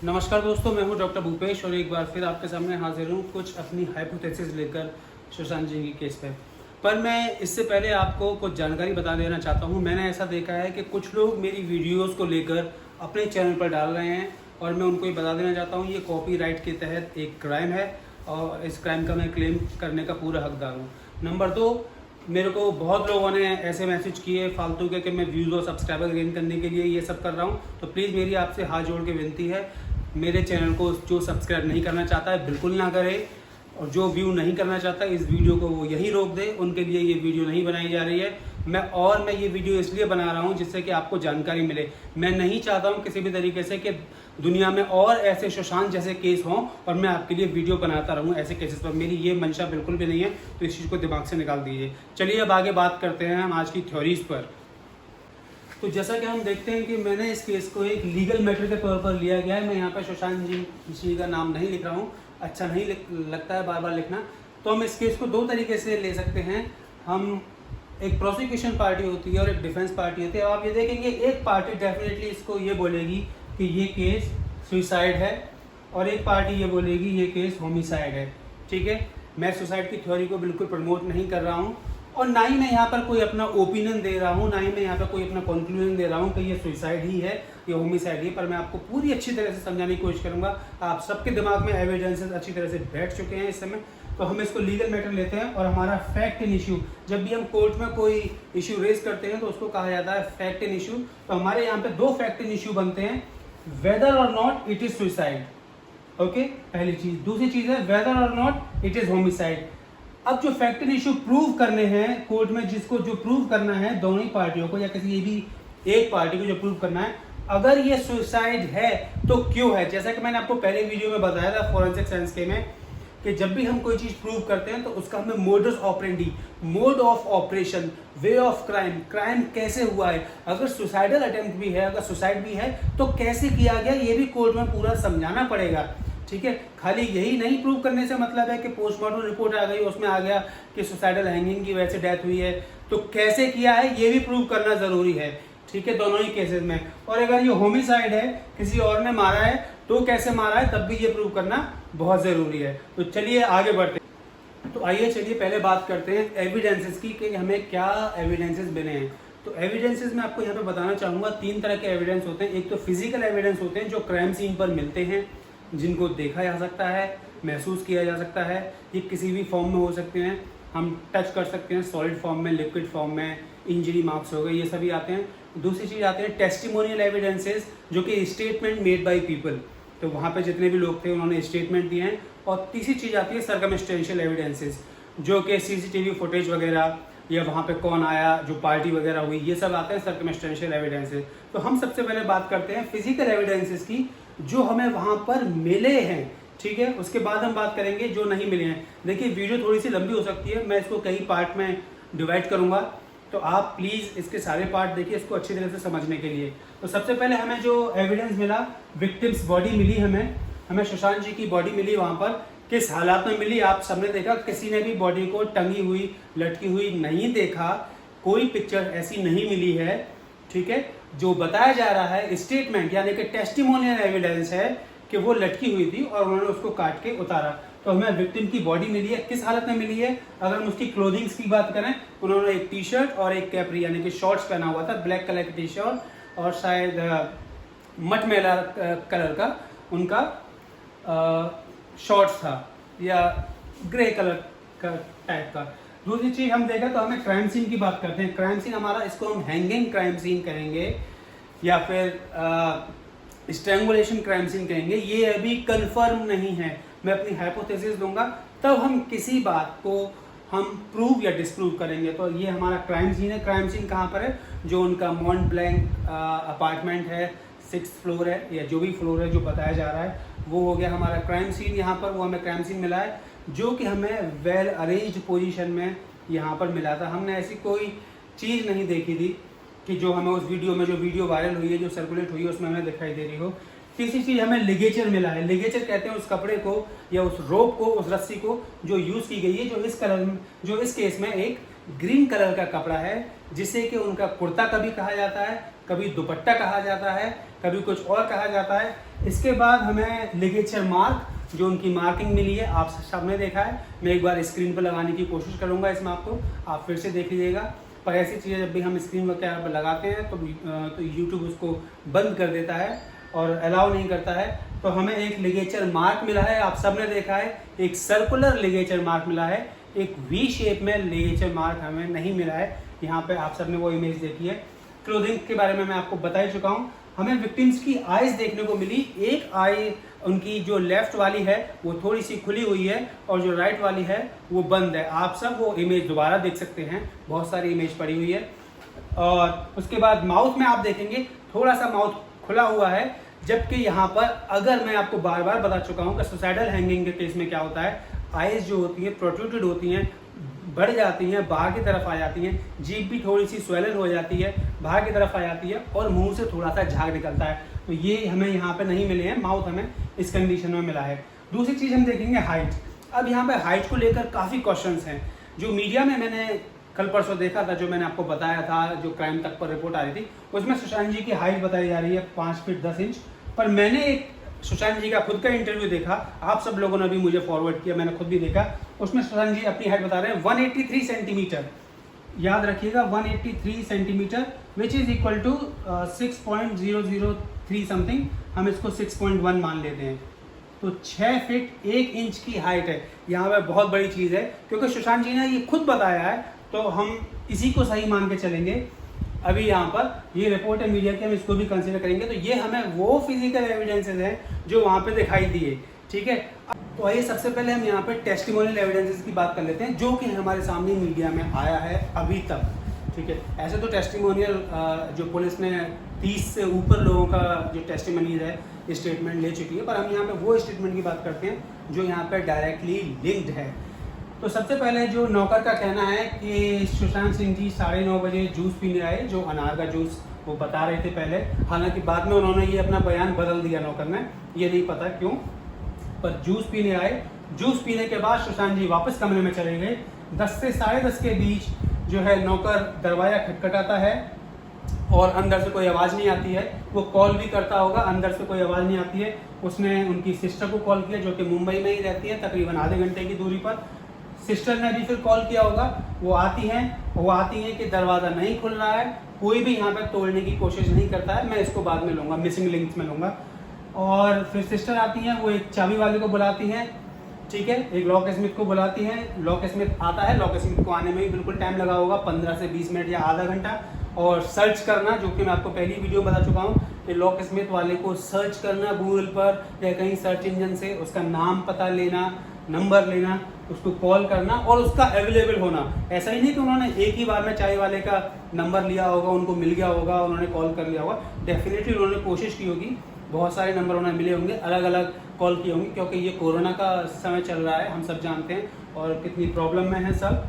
नमस्कार दोस्तों, मैं हूं डॉक्टर भूपेश और एक बार फिर आपके सामने हाजिर हूं कुछ अपनी हाइपोथेसिस लेकर सुशांत जी की केस पर मैं इससे पहले आपको कुछ जानकारी बता देना चाहता हूं। मैंने ऐसा देखा है कि कुछ लोग मेरी वीडियोस को लेकर अपने चैनल पर डाल रहे हैं और मैं उनको ये बता देना चाहता हूं, ये कॉपीराइट के तहत एक क्राइम है और इस क्राइम का मैं क्लेम करने का पूरा हकदार हूँ। नंबर 2, मेरे को बहुत लोगों ने ऐसे मैसेज किए फालतू के कि मैं व्यूज़ और सब्सक्राइबर गेन करने के लिए ये सब कर रहा हूँ। तो प्लीज़ मेरी आपसे हाथ जोड़ के विनती है, मेरे चैनल को जो सब्सक्राइब नहीं करना चाहता है बिल्कुल ना करे, और जो व्यू नहीं करना चाहता इस वीडियो को वो यही रोक दे। उनके लिए ये वीडियो नहीं बनाई जा रही है। मैं ये वीडियो इसलिए बना रहा हूँ जिससे कि आपको जानकारी मिले। मैं नहीं चाहता हूँ किसी भी तरीके से कि दुनिया में और ऐसे सुशांत जैसे केस हों और मैं आपके लिए वीडियो बनाता रहूँ ऐसे केसेस पर। मेरी ये मंशा बिल्कुल भी नहीं है, तो इस चीज़ को दिमाग से निकाल दीजिए। चलिए अब आगे बात करते हैं हम आज की थ्योरीज पर। तो जैसा कि हम देखते हैं कि मैंने इस केस को एक लीगल मैटर के तौर पर लिया गया है। मैं यहाँ पर सुशांत जी का नाम नहीं लिख रहा हूँ, अच्छा नहीं लगता है बार बार लिखना। तो हम इस केस को दो तरीके से ले सकते हैं। हम एक प्रोसिक्यूशन पार्टी होती है और एक डिफेंस पार्टी होती है। अब आप ये देखेंगे एक पार्टी डेफिनेटली इसको ये बोलेगी कि ये केस सुसाइड है और एक पार्टी ये बोलेगी ये केस होमिसाइड है। ठीक है, मैं सुसाइड की थ्योरी को बिल्कुल प्रमोट नहीं कर रहा हूँ और ना ही मैं यहाँ पर कोई अपना ओपिनियन दे रहा हूँ, ना ही मैं यहाँ पर कोई अपना कंक्लूजन दे रहा हूँ कि ये सुसाइड ही है या होमिसाइड ही। पर मैं आपको पूरी अच्छी तरह से समझाने की कोशिश करूँगा। आप सबके दिमाग में एविडेंसेस अच्छी तरह से बैठ चुके हैं इस समय। तो हम इसको लीगल मैटर लेते हैं और हमारा फैक्ट इन इशू, जब भी हम कोर्ट में कोई इशू रेज करते हैं तो उसको कहा जाता है फैक्ट इन इशू। तो हमारे यहाँ पे दो फैक्ट इन इशू बनते हैं, वेदर और not it is suicide. Okay, पहली चीज। दूसरी चीज है वेदर और नॉट इट इज होमिसाइड। अब जो फैक्ट इन इशू प्रूव करने हैं कोर्ट में, जिसको जो प्रूव करना है दोनों ही पार्टियों को या किसी भी एक पार्टी को जो प्रूव करना है, अगर ये सुसाइड है तो क्यों है। जैसा कि मैंने आपको पहले वीडियो में बताया था फोरेंसिक साइंस के में कि जब भी हम कोई चीज प्रूव करते हैं तो उसका हमें modus operandi, mode of operation, way of crime, crime कैसे हुआ है, अगर सुसाइडल अटेम्प्ट भी है, अगर सुसाइड भी है तो कैसे किया गया, ये भी कोर्ट में पूरा समझाना पड़ेगा। ठीक है, खाली यही नहीं प्रूव करने से मतलब है कि पोस्टमार्टम रिपोर्ट आ गई, उसमें आ गया कि सुसाइडल हैंगिंग की वजह से डेथ हुई है, तो कैसे किया है ये भी प्रूव करना जरूरी है। ठीक है, दोनों ही केसेस में। और अगर ये होमिसाइड है, किसी और ने मारा है तो कैसे मारा है, तब भी ये प्रूव करना बहुत जरूरी है। तो चलिए आगे बढ़ते हैं। तो आइए चलिए पहले बात करते हैं एविडेंसेस की कि हमें क्या एविडेंसेस मिले हैं। तो एविडेंसेस में आपको यहाँ पे बताना चाहूंगा, 3 तरह के एविडेंस होते हैं। एक तो फिजिकल एविडेंस होते हैं जो क्राइम सीन पर मिलते हैं, जिनको देखा जा सकता है, महसूस किया जा सकता है। ये किसी भी फॉर्म में हो सकते हैं, हम टच कर सकते हैं, सॉलिड फॉर्म में, लिक्विड फॉर्म में, इंजरी मार्क्स हो गए, ये सभी आते हैं। दूसरी चीज़ आते हैं टेस्टिमोनियल एविडेंसेस, जो कि स्टेटमेंट मेड बाय पीपल, तो वहाँ पे जितने भी लोग थे उन्होंने स्टेटमेंट दिए हैं। और तीसरी चीज़ आती है सर्कमस्टेंशियल एविडेंसेस, जो कि सीसीटीवी फुटेज वगैरह या वहाँ पे कौन आया, जो पार्टी वगैरह हुई, ये सब आते हैं सर्कमस्टेंशियल एविडेंसेस। तो हम सबसे पहले बात करते हैं फिजिकल एविडेंसेस की, जो हमें वहाँ पर मिले हैं। ठीक है, उसके बाद हम बात करेंगे जो नहीं मिले हैं। देखिए वीडियो थोड़ी सी लंबी हो सकती है, मैं इसको कई पार्ट में डिवाइड करूँगा, तो आप प्लीज़ इसके सारे पार्ट देखिए इसको अच्छी तरह से समझने के लिए। तो सबसे पहले हमें जो एविडेंस मिला, विक्टिम्स बॉडी मिली, हमें सुशांत जी की बॉडी मिली। वहाँ पर किस हालात में मिली आप सबने देखा, किसी ने भी बॉडी को टंगी हुई लटकी हुई नहीं देखा, कोई पिक्चर ऐसी नहीं मिली है। ठीक है, जो बताया जा रहा है स्टेटमेंट यानी कि टेस्टिमोनियल एविडेंस है कि वो लटकी हुई थी और उन्होंने उसको काट के उतारा। तो हमें विक्टिम की बॉडी मिली है, किस हालत में मिली है। अगर हम उसकी क्लोथिंग्स की बात करें, उन्होंने एक टी शर्ट और एक कैपरी यानी कि शॉर्ट्स पहना हुआ था, ब्लैक कलर की टी शर्ट और शायद मटमैला कलर का उनका शॉर्ट्स था या ग्रे कलर का टाइप का। दूसरी चीज हम देखा तो हमें क्राइम सीन की बात करते हैं। क्राइम सीन हमारा, इसको हम हैंगिंग क्राइम सीन कहेंगे या फिर स्ट्रैंगुलेशन क्राइम सीन कहेंगे, ये अभी कंफर्म नहीं है। मैं अपनी हाइपोथेसिस दूंगा तब हम किसी बात को हम प्रूव या डिसप्रूव करेंगे। तो ये हमारा क्राइम सीन है। क्राइम सीन कहाँ पर है, जो उनका मॉन्ट ब्लैंक अपार्टमेंट है, 6th फ्लोर है या जो भी फ्लोर है जो बताया जा रहा है, वो हो गया हमारा क्राइम सीन। यहाँ पर वो हमें क्राइम सीन मिला है जो कि हमें वेल अरेंज्ड पोजीशन में यहाँ पर मिला था। हमने ऐसी कोई चीज़ नहीं देखी थी कि जो हमें उस वीडियो में, जो वीडियो वायरल हुई है, जो सर्कुलेट हुई है, उसमें हमें दिखाई दे रही हो। तीसरी चीज़ हमें लिगेचर मिला है। लिगेचर कहते हैं उस कपड़े को या उस रोप को, उस रस्सी को जो यूज़ की गई है, जो इस केस में एक ग्रीन कलर का कपड़ा है, जिसे कि उनका कुर्ता कभी कहा जाता है, कभी दुपट्टा कहा जाता है, कभी कुछ और कहा जाता है। इसके बाद हमें लिगेचर मार्क, जो उनकी मार्किंग मिली है, आप सबने देखा है। मैं एक बार स्क्रीन पर लगाने की कोशिश करूँगा इस माप को, आप फिर से देख लीजिएगा। पर ऐसी चीज़ें जब भी हम स्क्रीन वगैरह पर लगाते हैं तो यूट्यूब उसको बंद कर देता है और अलाउ नहीं करता है। तो हमें एक लिगेचर मार्क मिला है, आप सबने देखा है। एक सर्कुलर लिगेचर मार्क मिला है, एक वी शेप में लिगेचर मार्क हमें नहीं मिला है। यहाँ पे आप सबने वो इमेज देखी है। क्लोथिंग के बारे में मैं आपको बता ही चुका हूँ। हमें विक्टिम्स की आइज देखने को मिली। एक आई उनकी जो लेफ्ट वाली है वो थोड़ी सी खुली हुई है और जो राइट वाली है वो बंद है। आप सब वो इमेज दोबारा देख सकते हैं, बहुत सारी इमेज पड़ी हुई है। और उसके बाद माउथ में आप देखेंगे थोड़ा सा माउथ खुला हुआ है, जबकि यहाँ पर अगर मैं आपको बार बार बता चुका हूँ कि सुसाइडल हैंगिंग के केस में क्या होता है, आइज जो होती है प्रोट्रूडेड होती हैं, बढ़ जाती हैं, बाहर की तरफ आ जाती हैं, जीभ भी थोड़ी सी स्वेलन हो जाती है, बाहर की तरफ आ जाती है और मुंह से थोड़ा सा झाग निकलता है। तो ये हमें यहाँ पे नहीं मिले हैं, माउथ हमें इस कंडीशन में मिला है। दूसरी चीज़ हम देखेंगे हाइट। अब यहाँ पे हाइट को लेकर काफ़ी क्वेश्चंस हैं जो मीडिया में मैंने कल परसों देखा था, जो मैंने आपको बताया था, जो क्राइम तक पर रिपोर्ट आ रही थी, उसमें सुशांत जी की हाइट बताई जा रही है 5 फीट 10 इंच। पर मैंने एक सुशांत जी का खुद का इंटरव्यू देखा, आप सब लोगों ने भी मुझे फॉरवर्ड किया, मैंने खुद भी देखा। उसमें सुशांत जी अपनी हाइट बता रहे हैं 183 सेंटीमीटर। याद रखिएगा 183 centimetre which is equal to 6.003 something. हम इसको 6.1 मान लेते हैं। तो 6 फीट 1 इंच की हाइट है। यहाँ पर बहुत बड़ी चीज़ है, क्योंकि सुशांत जी ने ये खुद बताया है, तो हम इसी को सही मान के चलेंगे। अभी यहाँ पर ये रिपोर्ट है मीडिया की, हम इसको भी कंसीडर करेंगे। तो ये हमें वो फिजिकल एविडेंसेस हैं जो वहाँ पे दिखाई दिए, ठीक है। तो आइए सबसे पहले हम यहाँ पे टेस्टिमोनियल एविडेंसेस की बात कर लेते हैं, जो कि हमारे सामने मीडिया में आया है अभी तक, ठीक है। ऐसे तो टेस्टिमोनियल जो पुलिस ने 30 से ऊपर लोगों का जो टेस्टिमोनीज है, स्टेटमेंट ले चुकी है, पर हम यहाँ पे वो स्टेटमेंट की बात करते हैं जो यहाँ पे डायरेक्टली लिंक्ड है। तो सबसे पहले जो नौकर का कहना है कि सुशांत सिंह जी 9:30 बजे जूस पीने आए, जो अनार का जूस वो बता रहे थे पहले। हालांकि बाद में उन्होंने ये अपना बयान बदल दिया नौकर ने, ये नहीं पता क्यों, पर जूस पीने आए। जूस पीने के बाद सुशांत जी वापस कमरे में चले गए। 10 से 10:30 के बीच जो है नौकर दरवाज़ा खटखटाता है और अंदर से कोई आवाज़ नहीं आती है। वो कॉल भी करता होगा, अंदर से कोई आवाज़ नहीं आती है। उसने उनकी सिस्टर को कॉल किया, जो कि मुंबई में ही रहती है, तकरीबन आधे घंटे की दूरी पर। सिस्टर ने भी फिर कॉल किया होगा, वो आती हैं कि दरवाज़ा नहीं खुल रहा है, कोई भी यहाँ पर तोड़ने की कोशिश नहीं करता है। मैं इसको बाद में लूँगा, मिसिंग लिंक्स में लूँगा। और फिर सिस्टर आती हैं, वो एक चाबी वाले को बुलाती हैं, ठीक है, एक लॉक स्मिथ को बुलाती हैं। लॉक स्मिथ आता है, लॉक स्मिथ को आने में भी बिल्कुल टाइम लगा होगा, 15 से 20 मिनट या आधा घंटा। और सर्च करना, जो कि मैं आपको पहली वीडियो बता चुका हूँ कि लॉक स्मिथ वाले को सर्च करना गूगल पर या कहीं सर्च इंजन से, उसका नाम पता लेना, नंबर लेना, उसको कॉल करना और उसका अवेलेबल होना। ऐसा ही नहीं कि उन्होंने एक ही बार में चाय वाले का नंबर लिया होगा, उनको मिल गया होगा, उन्होंने कॉल कर लिया होगा। डेफिनेटली उन्होंने कोशिश की होगी, बहुत सारे नंबर उन्हें मिले होंगे, अलग अलग कॉल किए होंगे, क्योंकि ये कोरोना का समय चल रहा है, हम सब जानते हैं, और कितनी प्रॉब्लम में है सब।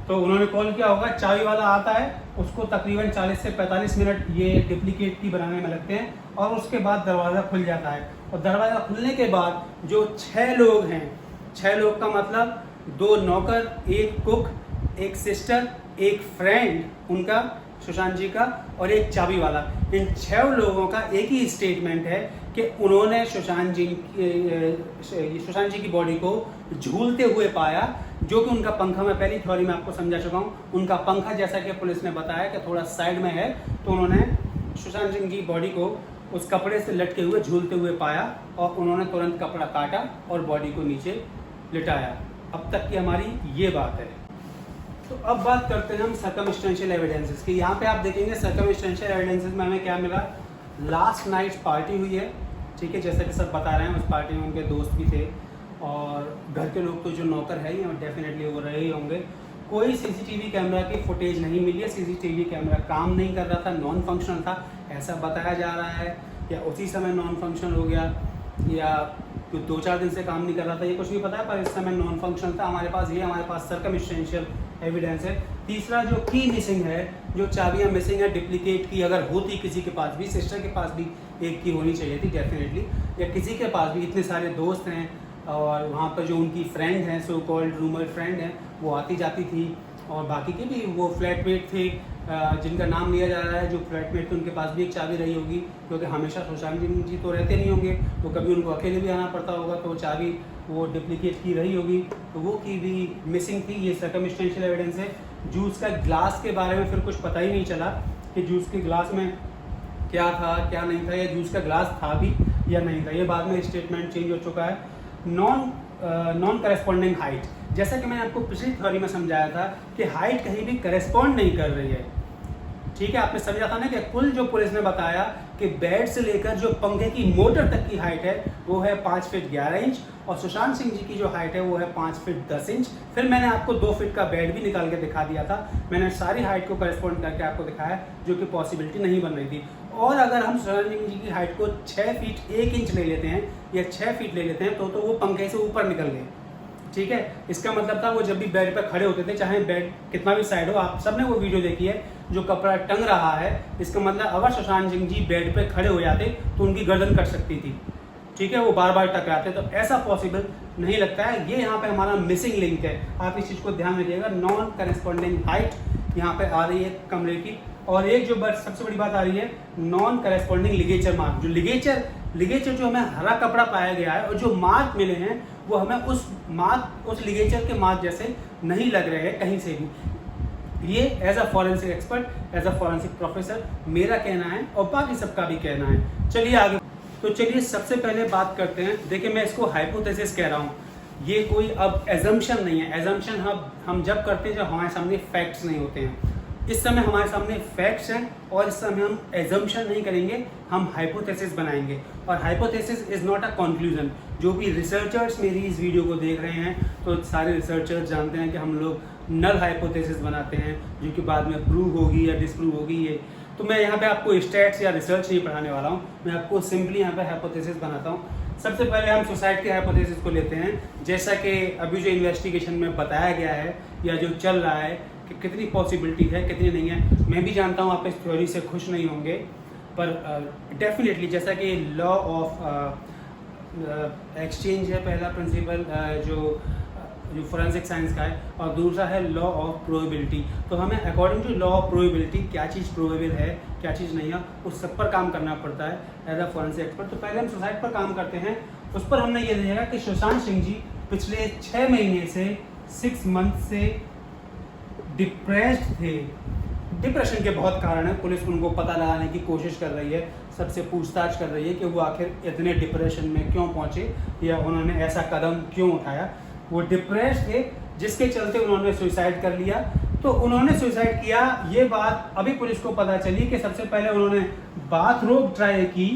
तो उन्होंने कॉल किया होगा, चाबी वाला आता है, उसको तकरीबन 40 से 45 मिनट ये डुप्लीकेट की बनाने में लगते हैं और उसके बाद दरवाज़ा खुल जाता है। और दरवाज़ा खुलने के बाद जो 6 लोग हैं, 6 लोग का मतलब 2 नौकर, 1 कुक, 1 सिस्टर, 1 फ्रेंड उनका सुशांत जी का और 1 चाबी वाला, इन 6 लोगों का एक ही स्टेटमेंट है कि उन्होंने सुशांत जी की बॉडी को झूलते हुए पाया, जो कि उनका पंखा, मैं पहली थ्योरी में आपको समझा चुका हूँ, उनका पंखा जैसा कि पुलिस ने बताया कि थोड़ा साइड में है, तो उन्होंने सुशांत सिंह की बॉडी को उस कपड़े से लटके हुए झूलते हुए पाया और उन्होंने तुरंत कपड़ा काटा और बॉडी को नीचे लिटाया। अब तक की हमारी ये बात है। तो अब बात करते हैं हम सर्कमस्टेंशियल एविडेंसेस की। यहाँ पे आप देखेंगे सर्कमस्टेंशियल एविडेंसेस में हमें क्या मिला। लास्ट नाइट पार्टी हुई है, ठीक है, जैसा कि सब बता रहे हैं, उस पार्टी में उनके दोस्त भी थे और घर के लोग तो जो नौकर है ही डेफिनेटली वो रहे ही होंगे। कोई सीसीटीवी कैमरा की फुटेज नहीं मिली है, सीसीटीवी कैमरा काम नहीं कर रहा था, नॉन फंक्शनल था, ऐसा बताया जा रहा है, या उसी समय नॉन फंक्शनल हो गया या 2-4 दिन से काम नहीं कर रहा था, ये कुछ नहीं पता है, पर इस समय नॉन फंक्शनल था। हमारे पास सर्कमस्टेंशियल एविडेंस है। तीसरा जो की मिसिंग है, जो चाबियाँ मिसिंग है डुप्लीकेट की, अगर होती किसी के पास भी, सिस्टर के पास भी एक की होनी चाहिए थी डेफिनेटली, या किसी के पास भी, इतने सारे दोस्त हैं और वहाँ पर जो उनकी फ्रेंड हैं, सो कॉल्ड रूमर फ्रेंड हैं, वो आती जाती थी और बाकी के भी वो फ्लैट मेट थे, जिनका नाम लिया जा रहा है, जो फ्लैटमेट थे उनके पास भी एक चाबी रही होगी, क्योंकि हमेशा सुशांत सिंह जी तो रहते नहीं होंगे, तो कभी उनको अकेले भी आना पड़ता होगा, तो चाबी वो डुप्लीकेट की रही होगी, तो वो की भी मिसिंग थी। ये सर्कमस्टेंशियल एविडेंस है। जूस का ग्लास के बारे में फिर कुछ पता ही नहीं चला कि जूस के ग्लास में क्या था क्या नहीं था, या जूस का ग्लास था भी या नहीं था। ये बाद में स्टेटमेंट चेंज हो चुका है। नॉन करेस्पॉन्डिंग हाइट, जैसा कि मैंने आपको पिछली थ्योरी में समझाया था कि हाइट कहीं भी करेस्पॉन्ड नहीं कर रही है। ठीक है, आपने समझा था ना कि कुल जो पुलिस ने बताया कि बेड से लेकर जो पंखे की मोटर तक की हाइट है वो है 5 फीट 11 इंच, और सुशांत सिंह जी की जो हाइट है वो है 5 फीट 10 इंच। फिर मैंने आपको 2 फीट का बेड भी निकाल के दिखा दिया था। मैंने सारी हाइट को करेस्पॉन्ड करके आपको दिखाया, जो कि पॉसिबिलिटी नहीं बन रही थी। और अगर हम सुशांत सिंह जी की हाइट को 6 फीट 1 इंच ले लेते हैं या 6 फीट ले लेते हैं तो वो पंखे से ऊपर निकल गए। ठीक है, इसका मतलब था वो जब भी बेड पर खड़े होते थे, चाहे बेड कितना भी साइड हो, आप सबने वो वीडियो देखी है जो कपड़ा टंग रहा है, इसका मतलब अगर सुशांत सिंह जी बेड पे खड़े हो जाते तो उनकी गर्दन कट सकती थी। ठीक है, वो बार बार टकराते, तो ऐसा पॉसिबल नहीं लगता है। ये यहाँ पे हमारा मिसिंग लिंक है, आप इस चीज़ को ध्यान रखिएगा। नॉन करेस्पॉन्डिंग हाइट यहाँ पे आ रही है कमरे की। और एक जो सबसे बड़ी बात आ रही है, नॉन करेस्पॉन्डिंग लिगेचर मार्क। जो लिगेचर जो हमें हरा कपड़ा पाया गया है और जो मार्क मिले हैं वो हमें उस लिगेचर के मार्क जैसे नहीं लग रहे हैं कहीं से भी। ये as a forensic expert, as a forensic professor मेरा कहना है और बाकी सबका भी कहना है। चलिए आगे, तो चलिए सबसे पहले बात करते हैं। देखिए, मैं इसको हाइपोथेसिस कह रहा हूँ, ये कोई अब एजम्पशन नहीं है। एजम्पशन हम जब करते हैं जब हमारे सामने फैक्ट्स नहीं होते हैं। इस समय हमारे सामने फैक्ट्स हैं और इस समय हम एजम्पशन नहीं करेंगे, हम हाइपोथेसिस बनाएंगे। और hypothesis is not a conclusion. जो भी रिसर्चर्स मेरी इस वीडियो को देख रहे हैं, तो सारे रिसर्चर्स जानते हैं कि हम लोग नल हाइपोथेसिस बनाते हैं, जो कि बाद में प्रूव होगी या डिसप्रूव होगी। ये तो मैं यहाँ पे आपको स्टैट्स या रिसर्च नहीं पढ़ाने वाला हूँ, मैं आपको सिंपली यहाँ पे हाइपोथेसिस बनाता हूँ। सबसे पहले हम सुसाइड के हाइपोथेसिस को लेते हैं। जैसा कि अभी जो इन्वेस्टिगेशन में बताया गया है या जो चल रहा है कि कितनी पॉसिबिलिटी है कितनी नहीं है, मैं भी जानता हूँ आप इस थ्योरी से खुश नहीं होंगे, पर डेफिनेटली जैसा कि लॉ ऑफ एक्सचेंज है पहला प्रिंसिपल जो फोरेंसिक साइंस का है, और दूसरा है लॉ ऑफ प्रोबेबिलिटी। तो हमें according to law of probability क्या चीज़ प्रोबेबल है क्या चीज़ नहीं है, उस सब पर काम करना पड़ता है एज अ फोरेंसिक एक्सपर्ट। तो पहले हम सुसाइड पर काम करते हैं। उस पर हमने ये देखा कि सुशांत सिंह जी पिछले 6 महीने से 6 मंथ से डिप्रेस्ड थे। डिप्रेशन के बहुत कारण है, पुलिस उनको पता लगाने की कोशिश कर रही है, सबसे पूछताछ कर रही है कि वो आखिर इतने डिप्रेशन में क्यों पहुंचे या उन्होंने ऐसा कदम क्यों उठाया। वो डिप्रेस्ड थे, जिसके चलते उन्होंने सुसाइड कर लिया। तो उन्होंने सुसाइड किया, ये बात अभी पुलिस को पता चली कि सबसे पहले उन्होंने बाथरोब ट्राई की।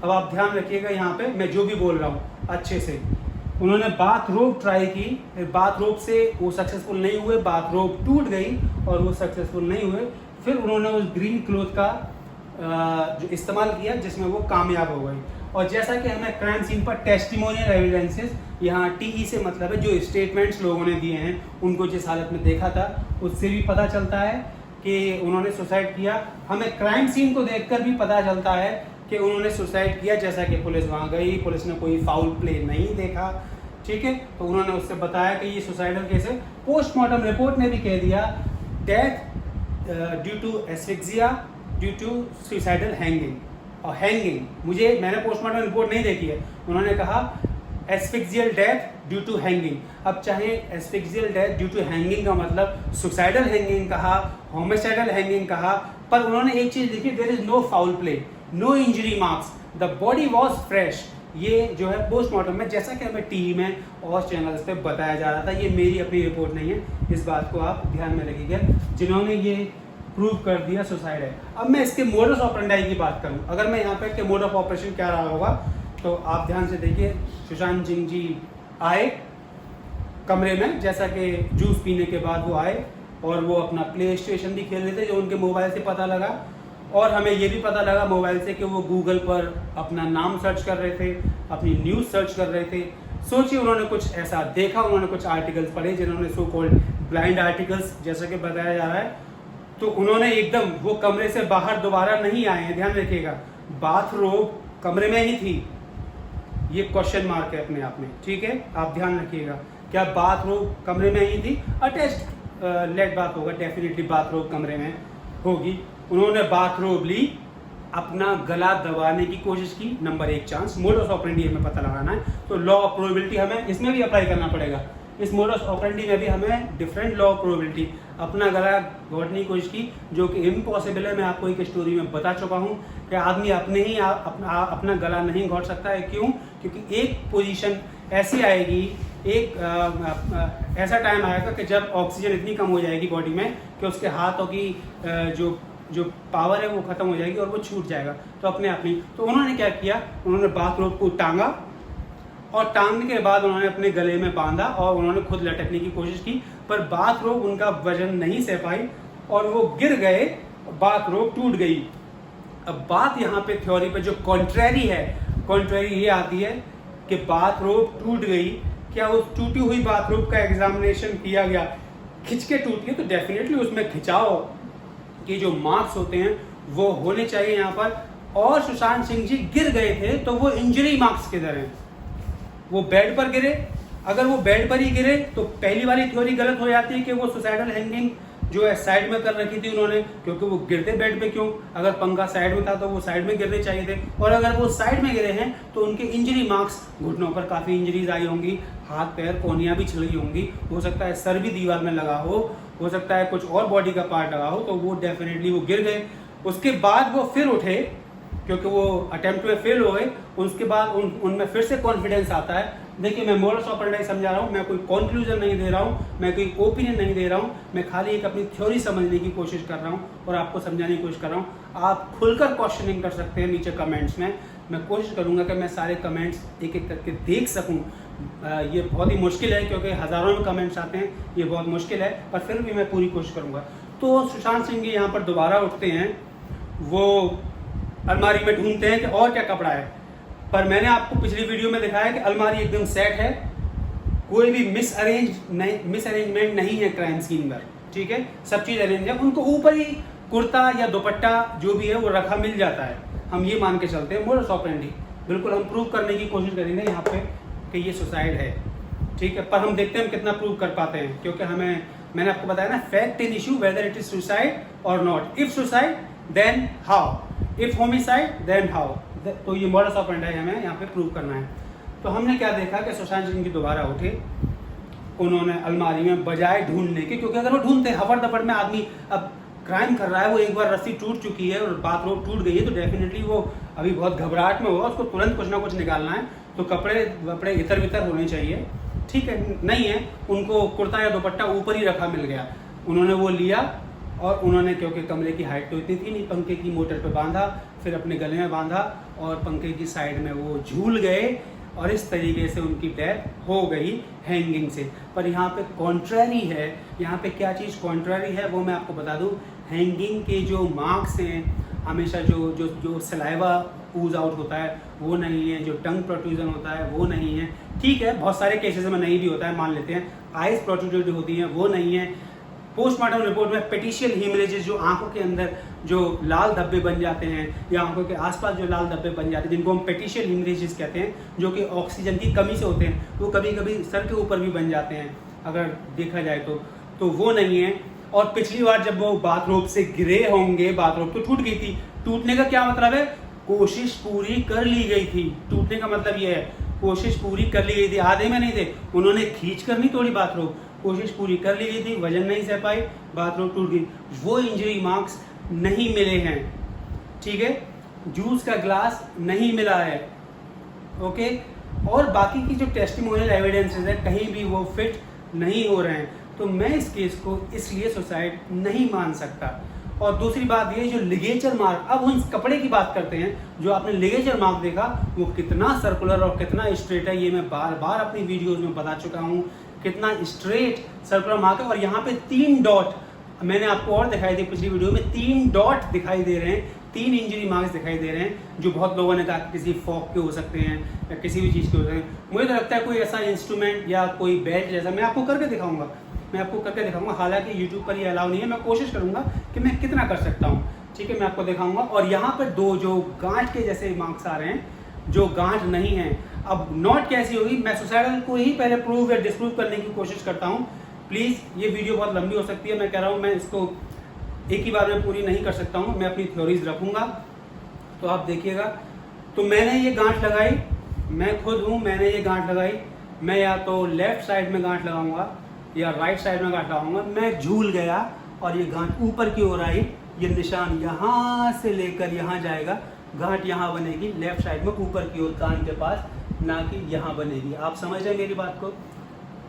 अब आप ध्यान रखिएगा यहाँ पे मैं जो भी बोल रहा हूँ अच्छे से। उन्होंने बाथरोब ट्राई की, फिर बाथरोब से वो सक्सेसफुल नहीं हुए, बाथरोब टूट गई और वो सक्सेसफुल नहीं हुए। फिर उन्होंने उस ग्रीन क्लॉथ का जो इस्तेमाल किया जिसमें वो कामयाब हो गई। और जैसा कि हमें क्राइम सीन पर टेस्टिमोनियल एविडेंसेस, यहाँ टीई से मतलब है जो स्टेटमेंट्स लोगों ने दिए हैं, उनको जिस हालत में देखा था उससे भी पता चलता है कि उन्होंने सुसाइड किया। हमें क्राइम सीन को देखकर भी पता चलता है कि उन्होंने सुसाइड किया। जैसा कि पुलिस वहाँ गई, पुलिस ने कोई फाउल प्ले नहीं देखा, ठीक है, तो उन्होंने उससे बताया कि ये सुसाइडल केस है। पोस्टमार्टम रिपोर्ट ने भी कह दिया death due to asphyxia due to suicidal hanging. और हैंगिंग मैंने पोस्टमार्टम रिपोर्ट नहीं देखी है, उन्होंने कहा asphyxial death due to hanging. अब चाहे asphyxial death due to hanging का मतलब सुसाइडल हैंगिंग कहा, होमिसाइडल हैंगिंग कहा, पर उन्होंने एक चीज लिखी, there is no foul play, no injury marks, the body was fresh. ये जो है पोस्टमार्टम में, जैसा कि हमें टीवी में और चैनल्स पे बताया जा रहा था, ये मेरी अपनी रिपोर्ट नहीं है, इस बात को आप ध्यान में रखिएगा, जिन्होंने ये प्रूव कर दिया सुसाइड है। अब मैं इसके मोडस ऑपरेंडाई की बात करूं, अगर मैं यहाँ पे के मोड ऑफ ऑपरेशन क्या रहा होगा तो आप ध्यान से देखिए। सुशांत सिंह जी आए कमरे में, जैसा कि जूस पीने के बाद वो आए और वो अपना प्ले स्टेशन भी खेल रहे थे, जो उनके मोबाइल से पता लगा। और हमें ये भी पता लगा मोबाइल से कि वो गूगल पर अपना नाम सर्च कर रहे थे, अपनी न्यूज़ सर्च कर रहे थे। सोचिए, उन्होंने कुछ ऐसा देखा, उन्होंने कुछ आर्टिकल्स पढ़े जिन्होंने सो कॉल्ड ब्लाइंड आर्टिकल्स, जैसा कि बताया जा रहा है। तो उन्होंने एकदम वो कमरे से बाहर दोबारा नहीं आए हैं, ध्यान रखिएगा, बाथरोब कमरे में ही थी। ये क्वेश्चन मार्क है अपने आप में, ठीक है, आप ध्यान रखिएगा। क्या बाथरोब कमरे में ही थी? अटैच्ड लेट बात होगा डेफिनेटली बाथरोब कमरे में। होगी। उन्होंने बाथरोब ली, अपना गला दबाने की कोशिश की, नंबर 1 चांस। मोडस ऑपरेंडी हमें पता लगाना है, तो लॉ ऑफ प्रोबेबिलिटी हमें इसमें भी अप्लाई करना पड़ेगा। इस मोडस ऑपरेंडी में भी हमें डिफरेंट लॉ ऑफ प्रोबेबिलिटी, अपना गला घोटने की कोशिश की, जो कि इम्पॉसिबल है। मैं आपको एक स्टोरी में बता चुका हूँ कि आदमी अपने ही अपना गला नहीं घोट सकता है। क्यों? क्योंकि एक पोजीशन ऐसी आएगी, ऐसा टाइम आएगा कि जब ऑक्सीजन इतनी कम हो जाएगी बॉडी में कि उसके हाथों की जो पावर है वो खत्म हो जाएगी और वो छूट जाएगा, तो अपने आप नहीं। तो उन्होंने क्या किया, उन्होंने बाथरोब को टांगा, और टांगने के बाद उन्होंने अपने गले में बांधा और उन्होंने खुद लटकने की कोशिश की, पर बाथरोब उनका वजन नहीं सह पाई और वो गिर गए, बाथरोब टूट गई। अब बात यहाँ पे थ्योरी पे जो कॉन्ट्रेरी है, कॉन्ट्रेरी ये आती है कि बाथरोब टूट गई, क्या उस टूटी हुई बाथरोब का एग्जामिनेशन किया गया? खिंच के टूटी है तो डेफिनेटली उसमें खिंचाव के जो मार्क्स होते हैं वो होने चाहिए यहाँ पर। और सुशांत सिंह जी गिर गए थे तो वो इंजरी मार्क्स किधर हैं? वो बेड पर गिरे, अगर वो बेड पर ही गिरे तो पहली वाली थ्योरी गलत हो जाती है कि वो सुसाइडल हैंगिंग जो है साइड में कर रखी थी उन्होंने, क्योंकि वो गिरते बेड पे क्यों? अगर पंखा साइड में था तो वो साइड में गिरने चाहिए थे, और अगर वो साइड में गिरे हैं तो उनके इंजरी मार्क्स, घुटनों पर काफ़ी इंजरीज आई होंगी, हाथ पैर कोहनियाँ भी छिल गई होंगी, हो सकता है सर भी दीवार में लगा हो सकता है कुछ और बॉडी का पार्ट लगा हो, तो वो डेफिनेटली वो गिर गए। उसके बाद वो फिर उठे क्योंकि वो अटेम्प्ट में फेल हो गए, उसके बाद उनमें फिर से कॉन्फिडेंस आता है। देखिए, मैं मोडस ऑपरेंडी समझा रहा हूँ, मैं कोई कंक्लूजन नहीं दे रहा हूँ, मैं कोई ओपिनियन नहीं दे रहा हूँ, मैं खाली एक अपनी थ्योरी समझने की कोशिश कर रहा हूँ और आपको समझाने की कोशिश कर रहा हूँ। आप खुलकर क्वेश्चनिंग कर सकते हैं नीचे कमेंट्स में, मैं कोशिश करूँगा कि मैं सारे कमेंट्स एक एक करके देख सकूँ। ये बहुत ही मुश्किल है क्योंकि हज़ारों में कमेंट्स आते हैं, ये बहुत मुश्किल है, पर फिर भी मैं पूरी कोशिश करूँगा। तो सुशांत सिंह जी यहाँ पर दोबारा उठते हैं, वो अलमारी में ढूंढते हैं कि और क्या कपड़ा है, पर मैंने आपको पिछली वीडियो में दिखाया कि अलमारी एकदम सेट है, कोई भी मिसअरेंजमेंट नहीं है क्राइम सीन पर, ठीक है, सब चीज़ अरेंज है। उनको ऊपर ही कुर्ता या दुपट्टा जो भी है वो रखा मिल जाता है, हम ये मान के चलते हैं मोडस ऑपरेंडी। बिल्कुल हम प्रूव करने की कोशिश करेंगे यहाँ पे कि ये सुसाइड है, ठीक है, पर हम देखते हैं हम कितना प्रूव कर पाते हैं, क्योंकि मैंने आपको बताया ना, fact in issue whether it is suicide और not. If suicide then how, if homicide then how. तो ये मोडस ऑपरेंडी हमें यहाँ पे प्रूव करना है। तो हमने क्या देखा कि सुशांत सिंह जी दोबारा उठे, उन्होंने अलमारी में बजाय ढूंढने के, क्योंकि अगर वो ढूंढते हफड़ दफड़ में आदमी अब क्राइम कर रहा है, वो एक बार रस्सी टूट चुकी है और बाथरोब टूट गई है, तो डेफिनेटली वो अभी बहुत घबराहट में होगा, उसको तुरंत कुछ ना कुछ निकालना है, तो कपड़े वपड़े इधर वितर होने चाहिए, ठीक है, नहीं है, उनको कुर्ता या दुपट्टा ऊपर ही रखा मिल गया। उन्होंने वो लिया और उन्होंने, क्योंकि कमरे की हाइट तो इतनी थी नहीं, पंखे की मोटर पे बांधा, फिर अपने गले में बांधा और पंखे की साइड में वो झूल गए और इस तरीके से उनकी डेथ हो गई हैंगिंग से। पर यहाँ पे कॉन्ट्ररी है, यहाँ पे क्या चीज़ कॉन्ट्ररी है वो मैं आपको बता दूँ। हैंगिंग के जो मार्क्स हैं, हमेशा जो सलाइवा ऊज आउट होता है वो नहीं है, जो टंग प्रोट्रूजन होता है वो नहीं है, ठीक है, बहुत सारे केसेस में नहीं भी होता है, मान लेते हैं। आइज प्रोट्रूडेड होती हैं वो नहीं है। पोस्टमार्टम रिपोर्ट में पेटिशियल हीमरेजेस, जो आंखों के अंदर जो लाल धब्बे बन जाते हैं या आंखों के आसपास जो लाल धब्बे बन जाते हैं, जिनको हम पेटिशियल हीमरेजेस कहते हैं, जो कि ऑक्सीजन की कमी से होते हैं, वो कभी कभी सर के ऊपर भी बन जाते हैं अगर देखा जाए तो वो नहीं है। और पिछली बार जब वो बाथरोब से गिरे होंगे, बाथरोब तो टूट गई थी, टूटने का क्या मतलब है? कोशिश पूरी कर ली गई थी। टूटने का मतलब ये है कोशिश पूरी कर ली गई थी, आधे में नहीं थे, उन्होंने खींच कर नहीं तोड़ी बाथरोब, कोशिश पूरी कर ली गई थी, वजन नहीं सह पाई, बाथरोब टूट गई, वो इंजरी मार्क्स नहीं मिले हैं, ठीक है, जूस का ग्लास नहीं मिला है, ओके, और बाकी की जो टेस्टिमोनियल एविडेंसेस है कहीं भी वो फिट नहीं हो रहे हैं, तो मैं इस केस को इसलिए सुसाइड नहीं मान सकता। और दूसरी बात ये, जो लिगेचर मार्क, अब उन कपड़े की बात करते हैं, जो आपने लिगेचर मार्क देखा वो कितना सर्कुलर और कितना स्ट्रेट है, ये मैं बार बार अपनी वीडियोस में बता चुका हूँ, कितना स्ट्रेट सर्कुलर मार्क है। और यहाँ पे 3 डॉट मैंने आपको और दिखाई दी पिछली वीडियो में, 3 डॉट दिखाई दे रहे हैं, 3 इंजरी मार्क्स दिखाई दे रहे हैं, जो बहुत लोगों ने कहा किसी फॉक के हो सकते हैं या किसी भी चीज़ के हो सकते हैं। मुझे तो लगता है कोई ऐसा इंस्ट्रूमेंट या कोई बेल्ट जैसा, मैं आपको करके दिखाऊंगा, हालांकि यूट्यूब पर ये अलाउ नहीं है, मैं कोशिश करूंगा कि मैं कितना कर सकता हूँ, ठीक है, मैं आपको दिखाऊंगा। और यहाँ पर 2 जो गांठ के जैसे मार्क्स आ रहे हैं, जो गांठ नहीं है। अब नॉट कैसी होगी, मैं सुसाइडल को ही पहले प्रूव या डिसप्रूव करने की कोशिश करता हूँ। प्लीज़, ये वीडियो बहुत लंबी हो सकती है, मैं कह रहा हूँ मैं इसको एक ही बार में पूरी नहीं कर सकता हूँ, मैं अपनी थ्योरीज रखूँगा, तो आप देखिएगा। तो मैंने ये गांठ लगाई, मैं खुद हूँ, मैंने ये गांठ लगाई। मैं या तो लेफ्ट साइड में गांठ लगाऊंगा या राइट साइड में गांठ लगाऊंगा। मैं झूल गया और ये गांठ ऊपर की ओर आई, ये निशान यहाँ से लेकर यहाँ जाएगा, गांठ यहाँ बनेगी लेफ्ट साइड में ऊपर की ओर कान के पास, ना कि यहाँ बनेगी। आप समझ रहे हैं मेरी बात को?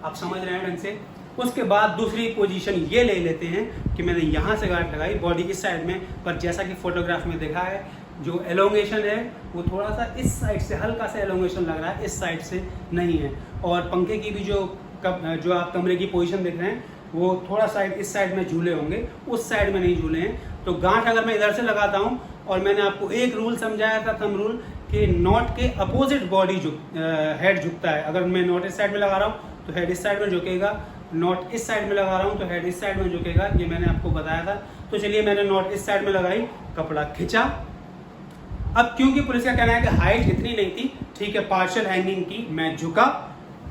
आप समझ रहे हैं ढंग से? उसके बाद दूसरी पोजीशन ये ले लेते हैं कि मैंने यहाँ से गांठ लगाई बॉडी इस साइड में, पर जैसा कि फोटोग्राफ में देखा है जो एलोंगेशन है वो थोड़ा सा इस साइड से, हल्का सा एलोंगेशन लग रहा है, इस साइड से नहीं है। और पंखे की भी जो आप कमरे की पोजीशन देख रहे हैं वो थोड़ा साइड इस साइड में झूले होंगे, उस साइड में नहीं झूले हैं। तो गांठ अगर मैं इधर से लगाता हूँ, और मैंने आपको एक रूल समझाया था, थंब रूल, कि नॉट के अपोजिट बॉडी हेड झुकता है। अगर मैं नॉट इस साइड में लगा रहा हूँ तो हेड इस साइड में झुकेगा, नॉट इस साइड में लगा रहा हूँ तो हेड इस साइड में झुकेगा, ये मैंने आपको बताया था। तो चलिए मैंने नॉट इस साइड में लगाई, कपड़ा खिंचा। अब क्योंकि पुलिस का कहना है कि हाइट इतनी नहीं थी, ठीक है, पार्शियल हैंगिंग की, मैं झुका,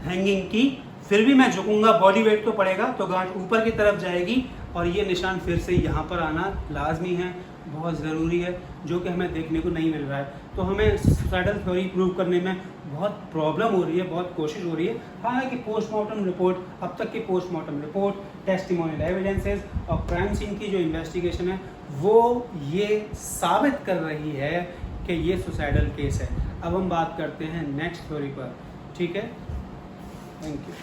हैंगिंग की, फिर भी मैं झुकूंगा, बॉडी वेट तो पड़ेगा, तो गांठ ऊपर की तरफ जाएगी और ये निशान फिर से यहाँ पर आना लाजमी है, बहुत ज़रूरी है, जो कि हमें देखने को नहीं मिल रहा है। तो हमें सुसाइडल थ्योरी प्रूव करने में बहुत प्रॉब्लम हो रही है, बहुत कोशिश हो रही है। हालांकि पोस्टमार्टम रिपोर्ट, अब तक की पोस्टमार्टम रिपोर्ट, टेस्टिमोनियल एविडेंसेस और क्राइम सीन की जो इन्वेस्टिगेशन है वो ये साबित कर रही है कि ये सुसाइडल केस है। अब हम बात करते हैं नेक्स्ट थ्योरी पर, ठीक है? Thank you.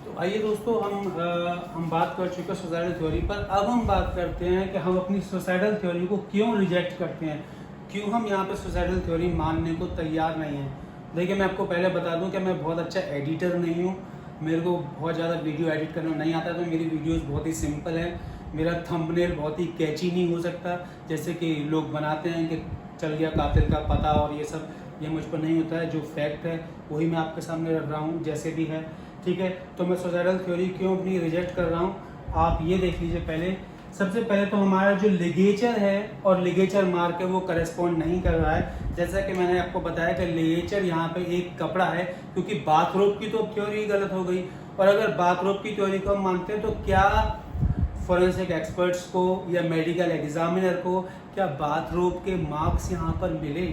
तो आइए दोस्तों, हम बात कर चुके हैं सुसाइडल थ्योरी पर। अब हम बात करते हैं कि हम अपनी सुसाइडल थ्योरी को क्यों रिजेक्ट करते हैं, क्यों हम यहाँ पे सुसाइडल थ्योरी मानने को तैयार नहीं हैं। देखिए, मैं आपको पहले बता दूं कि मैं बहुत अच्छा एडिटर नहीं हूँ, मेरे को बहुत ज़्यादा वीडियो एडिट करना नहीं आता, तो मेरी वीडियोस बहुत ही सिंपल है। मेरा थंबनेल बहुत ही कैची नहीं हो सकता, जैसे कि लोग बनाते हैं कि चल गया कातिल का पता और ये सब, ये मुझ पर नहीं होता है। जो फैक्ट है वही मैं आपके सामने रख रहा हूँ, जैसे भी है, ठीक है? तो मैं सुसाइडल थ्योरी क्यों अपनी रिजेक्ट कर रहा हूँ, आप ये देख लीजिए। पहले, सबसे पहले तो हमारा जो लिगेचर है और लिगेचर मार्क है वो करस्पॉन्ड नहीं कर रहा है। जैसा कि मैंने आपको बताया कि लिगेचर यहाँ पे एक कपड़ा है, क्योंकि बाथरोब की तो थ्योरी गलत हो गई। और अगर बाथरोब की थ्योरी को हम मानते हैं तो क्या फॉरेंसिक एक्सपर्ट्स को या मेडिकल एग्जामिनर को क्या बाथरोब के मार्क्स यहाँ पर मिले,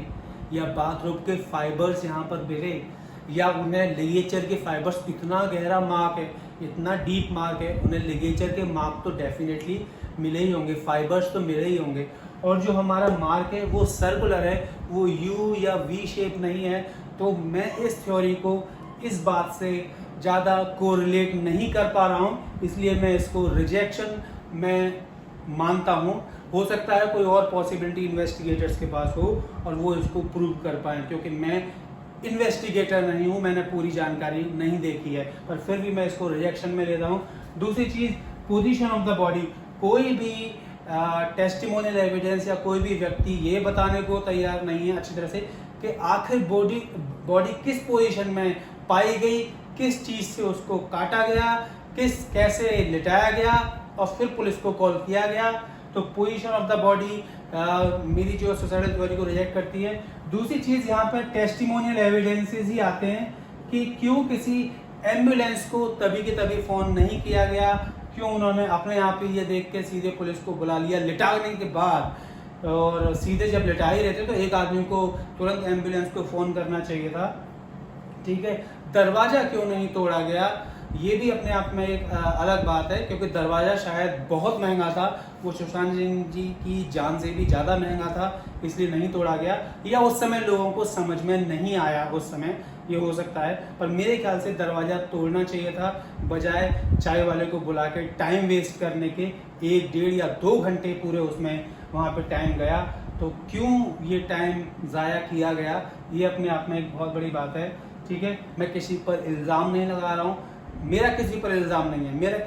या बाथरोब के फाइबर्स यहाँ पर मिले, या उन्हें लिगेचर के फाइबर्स, इतना गहरा मार्क है, इतना डीप मार्क है, उन्हें लिगेचर के मार्क तो डेफिनेटली मिले ही होंगे, फाइबर्स तो मिले ही होंगे। और जो हमारा मार्क है वो सर्कुलर है, वो यू या वी शेप नहीं है। तो मैं इस थ्योरी को इस बात से ज़्यादा कोरिलेट नहीं कर पा रहा हूँ, इसलिए मैं इसको रिजेक्शन में मानता हूँ। हो सकता है कोई और पॉसिबिलिटी इन्वेस्टिगेटर्स के पास हो और वो इसको प्रूव कर पाएँ, क्योंकि मैं इन्वेस्टिगेटर नहीं हूँ, मैंने पूरी जानकारी नहीं देखी है, पर फिर भी मैं इसको रिजेक्शन में लेता हूँ। दूसरी चीज़, पोजीशन ऑफ द बॉडी। कोई भी टेस्टिमोनियल एविडेंस या कोई भी व्यक्ति ये बताने को तैयार नहीं है अच्छी तरह से कि आखिर बॉडी किस पोजीशन में पाई गई, किस चीज़ से उसको काटा गया, कैसे लिटाया गया और फिर पुलिस को कॉल किया गया। तो पोजीशन ऑफ द बॉडी मेरी जो सुसाइडल थ्योरी को रिजेक्ट करती है। दूसरी चीज़, यहाँ पर टेस्टिमोनियल एविडेंसेस ही आते हैं कि क्यों किसी एम्बुलेंस को तभी के तभी फ़ोन नहीं किया गया, क्यों उन्होंने अपने आप ही ये देख के सीधे पुलिस को बुला लिया लिटाने के बाद। और सीधे जब लिटा ही रहते तो एक आदमी को तुरंत एम्बुलेंस को फ़ोन करना चाहिए था, ठीक है? दरवाज़ा क्यों नहीं तोड़ा गया, ये भी अपने आप में एक अलग बात है, क्योंकि दरवाज़ा शायद बहुत महंगा था, वो सुशांत सिंह जी की जान से भी ज़्यादा महंगा था, इसलिए नहीं तोड़ा गया, या उस समय लोगों को समझ में नहीं आया उस समय, ये हो सकता है। पर मेरे ख्याल से दरवाज़ा तोड़ना चाहिए था, बजाय चाय वाले को बुला के टाइम वेस्ट करने के। 1, 1.5 या 2 घंटे पूरे उसमें वहाँ पे टाइम गया, तो क्यों ये टाइम ज़ाया किया गया, ये अपने आप में एक बहुत बड़ी बात है, ठीक है? मैं किसी पर इल्ज़ाम नहीं लगा रहा हूँ, मेरा किसी पर इल्ज़ाम नहीं है, मेरा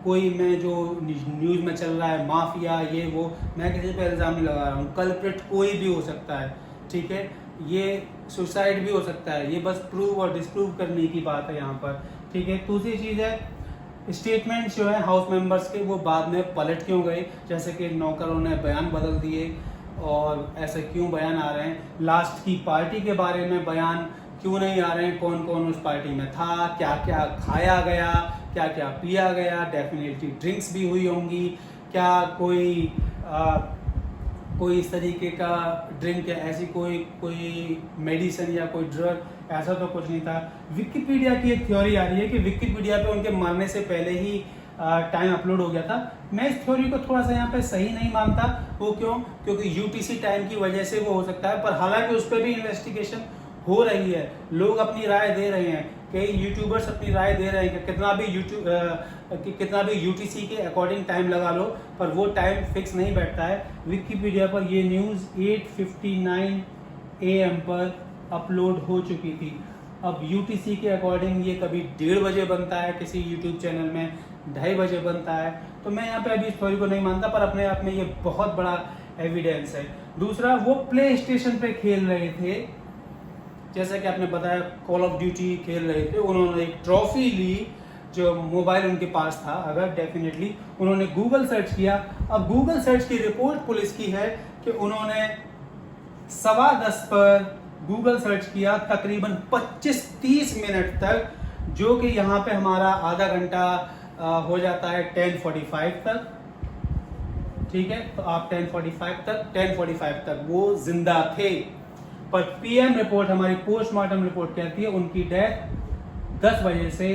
कोई मैं जो न्यूज़ में चल रहा है माफिया ये वो, मैं किसी पर इल्ज़ाम नहीं लगा रहा हूँ। कल्प्रिट कोई भी हो सकता है, ठीक है? ये सुसाइड भी हो सकता है, ये बस प्रूव और डिसप्रूव करने की बात है यहाँ पर, ठीक है? दूसरी चीज़ है, स्टेटमेंट्स जो है हाउस मेंबर्स के वो बाद में पलट क्यों गए, जैसे कि नौकरों ने बयान बदल दिए, और ऐसे क्यों बयान आ रहे हैं, लास्ट की पार्टी के बारे में बयान क्यों नहीं आ रहे हैं, कौन कौन उस पार्टी में था, क्या क्या खाया गया, क्या क्या पिया गया, डेफिनेटली ड्रिंक्स भी हुई होंगी, क्या कोई इस तरीके का ड्रिंक या ऐसी कोई मेडिसिन या कोई ड्रग, ऐसा तो कुछ नहीं था। विकिपीडिया की एक थ्योरी आ रही है कि विकिपीडिया पे उनके मरने से पहले ही टाइम अपलोड हो गया था। मैं इस थ्योरी को थोड़ा सा यहाँ पे सही नहीं मानता। वो क्यों? क्योंकि यूटीसी टाइम की वजह से वो हो सकता है, पर हालांकि उस पर भी इन्वेस्टिगेशन हो रही है, लोग अपनी राय दे रहे हैं, कई यूट्यूबर्स अपनी राय दे रहे हैं कि कितना भी यूटीसी के अकॉर्डिंग टाइम लगा लो, पर वो टाइम फिक्स नहीं बैठता है। विकिपीडिया पर ये न्यूज़ 8:59 AM पर अपलोड हो चुकी थी। अब यूटीसी के अकॉर्डिंग ये कभी 1:30 बजे बनता है, किसी यूट्यूब चैनल में 2:30 बजे बनता है, तो मैं यहाँ पे अभी इस थ्योरी को नहीं मानता, पर अपने आप में ये बहुत बड़ा एविडेंस है। दूसरा, वो प्ले स्टेशन पे खेल रहे थे, जैसा कि आपने बताया कॉल ऑफ ड्यूटी खेल रहे थे, उन्होंने एक ट्रॉफी ली जो मोबाइल उनके पास था। अगर डेफिनेटली उन्होंने गूगल सर्च किया, अब गूगल सर्च की रिपोर्ट पुलिस की है कि उन्होंने 10:15 पर गूगल सर्च किया तकरीबन 25-30 मिनट तक, जो कि यहाँ पे हमारा आधा घंटा हो जाता है 10:45 तक। ठीक है, तो आप 10:45 तक वो जिंदा थे, पर पीएम रिपोर्ट, हमारी पोस्टमार्टम रिपोर्ट कहती है उनकी डेथ 10 बजे से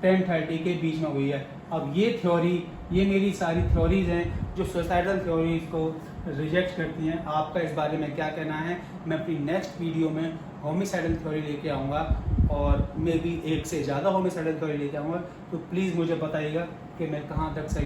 10:30 के बीच में हुई है। अब ये मेरी सारी थ्योरीज हैं जो सुसाइडल थ्योरीज को रिजेक्ट करती हैं। आपका इस बारे में क्या कहना है? मैं अपनी नेक्स्ट वीडियो में होमिसाइडल थ्योरी लेके आऊँगा, और मे बी एक से ज़्यादा होमिसाइडल थ्योरी लेके आऊँगा, तो प्लीज़ मुझे बताइएगा कि मैं कहाँ तक सही